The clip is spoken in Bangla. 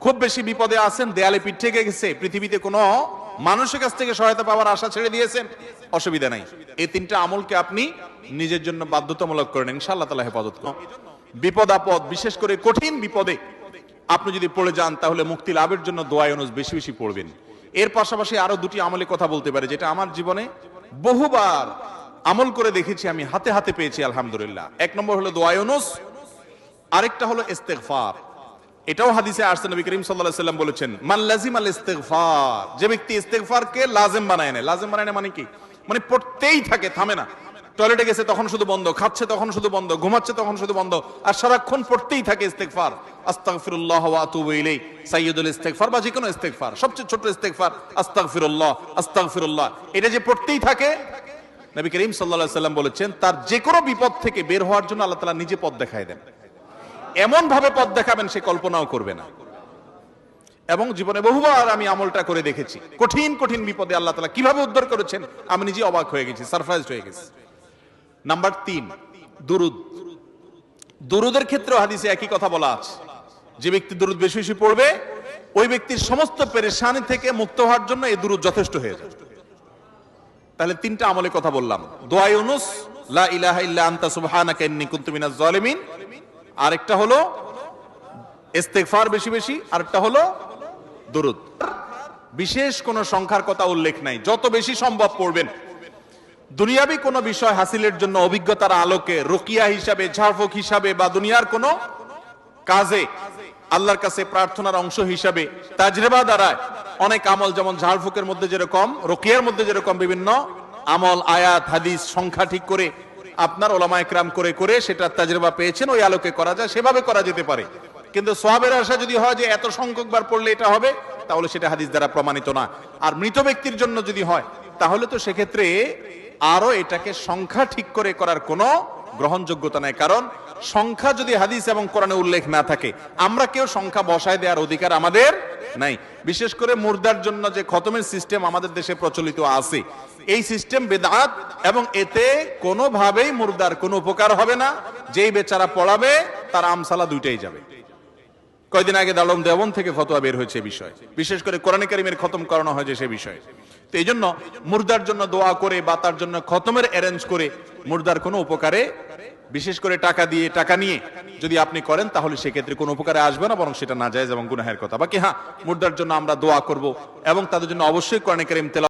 খুব বেশি বিপদে আছেন, দেয়ালে পিঠ থেকে গেছে, পৃথিবীতে কোনো মানুষের কাছ থেকে সহায়তা পাওয়ার আশা ছেড়ে দিয়েছেন, অসুবিধা নাই। এই তিনটা আমলকে আপনি নিজের জন্য বাধ্যতামূলক করেন, ইনশাআল্লাহ তাআলা হেফাজত করুন। বিপদ আপদ, বিশেষ করে কঠিন বিপদে আপনি যদি পড়ে যান, তাহলে মুক্তি লাভের জন্য দোয়া ইউনুস বেশি বেশি পড়বেন। এর পাশাপাশি আরো দুটি আমলের কথা বলতে পারে, যেটা আমার জীবনে বহুবার আমল করে দেখেছি, আমি হাতে হাতে পেয়েছি আলহামদুলিল্লাহ। এক নম্বর হলো দোয়া ইউনুস, আরেকটা হলো ইস্তেগফার। এটাও হাদিসে আসছে, নবী করিম সাল্লাল্লাহু আলাইহি ওয়াসাল্লাম বলেছেন, মান লাজিমাল ইস্তেগফার, যে ব্যক্তি ইস্তেগফারকে লাজিম বানায় নেয়। লাজিম বানায় নেয় মানে কি? মানে পড়তেই থাকে, থামে না। টয়লেটে গেছে তখন শুধু বন্ধ, খাচ্ছে তখন শুধু বন্ধ, ঘুমাচ্ছে তখন শুধু বন্ধ, আর সারাক্ষণ পড়তেই থাকে ইস্তেগফার। আস্তাগফিরুল্লাহ ওয়া আতুবু ইলাইহি, সাইয়্যিদুল ইস্তেগফার বা যে কোনো ইস্তেগফার, সবচেয়ে ছোট ইস্তেগফার আস্তাগফিরুল্লাহ আস্তাগফিরুল্লাহ। এটা যে পড়তেই থাকে, নবী করিম সাল্লাল্লাহু আলাইহি ওয়াসাল্লাম বলেছেন, তার যে কোনো বিপদ থেকে বের হওয়ার জন্য আল্লাহ তাআলা নিজে পথ দেখায় দেন। এমন ভাবে পথ দেখাবেন সে কল্পনাও করবে না। এবং জীবনে বহুবার আমি আমলটা করে দেখেছি, কঠিন কঠিন বিপদে আল্লাহ তাআলা কিভাবে উদ্ধার করেছেন, আমি নিজে অবাক হয়ে গেছি, সারপ্রাইজড হয়ে গেছি। নাম্বার 3, দুরুদ। দুরুদের ক্ষেত্রে হাদিসে একই কথা বলা আছে, যে ব্যক্তি দুরুদ বেশি বেশি পড়বে, ওই ব্যক্তির সমস্ত পেরেশানি থেকে মুক্ত হওয়ার জন্য এই দুরুদ যথেষ্ট হয়ে যায়। তাহলে তিনটা আমলের কথা বললাম, দোয়া ইউনুস, লা ইলাহা ইল্লা আনতা সুবহানাকা ইন্নী কুনতু মিনাজ জালিমিন, আরেকটা হলো ইস্তেগফার বেশি বেশি, আরেকটা হলো দুরুদ। বিশেষ কোনো সংখ্যার কথা উল্লেখ নাই, যত বেশি সম্ভব পড়বেন। দুনিয়াবি কোনো বিষয় হাসিলের জন্য অভিজ্ঞতার আলোকে, রুকিয়া হিসাবে, ঝাড়ফুঁক হিসাবে, বা দুনিয়ার কোনো কাজে আল্লাহর কাছে প্রার্থনার অংশ হিসাবে তাজরিবা দ্বারা অনেক আমল, যেমন ঝাড়ফুঁকের মধ্যে যেরকম, রুকিয়ার মধ্যে যেরকম বিভিন্ন আমল, আয়াত, হাদিস, সংখ্যা ঠিক করে আপনার ওলামা একরাম করে করে সেটা তাজরিবা পেয়েছেন, ওই আলোকে করা যায়, সেভাবে করা যেতে পারে। কিন্তু সওয়াবের আশা যদি হয় যে এত সংখ্যক বার পড়লে এটা হবে, তাহলে সেটা হাদিস দ্বারা প্রমাণিত না। আর মৃত ব্যক্তির জন্য যদি হয়, তাহলে তো সেক্ষেত্রে আরো এটাকে সংখ্যা ঠিক করে করার কোনো গ্রহণযোগ্যতা নাই। কারণ সংখ্যা যদি হাদিস এবং কোরআনে উল্লেখ না থাকে, আমরা কেউ সংখ্যা বসায় দেওয়ার অধিকার আমাদের নাই। বিশেষ করে মুর্দার জন্য যে খতমের সিস্টেম আমাদের দেশে প্রচলিত আছে, এই সিস্টেম বেদাত, এবং এতে কোনোভাবেই মুর্দার কোনো উপকার হবে না। যেই বেচারা পড়াবে তার আমসালা দুইটাই যাবে। কয়দিন আগে দারুল দেওবন্দ থেকে ফতোয়া বের হয়েছে বিষয়, বিশেষ করে কোরআনে কারীমের খতম করানো হয়েছে সে বিষয়ে। তো এই জন্য মুর্দার জন্য দোয়া করে বা তার জন্য খতমের অ্যারেঞ্জ করে মুর্দার কোনো উপকারে, বিশেষ করে টাকা দিয়ে, টাকা নিয়ে যদি আপনি করেন, তাহলে সেক্ষেত্রে কোনো উপকারে আসবে না, বরং সেটা নাজায়েজ এবং গুনাহের কথা। বাকি হ্যাঁ, মুর্দার জন্য আমরা দোয়া করব এবং তাদের জন্য অবশ্যই কোরআনে কারীম তেলাওয়াত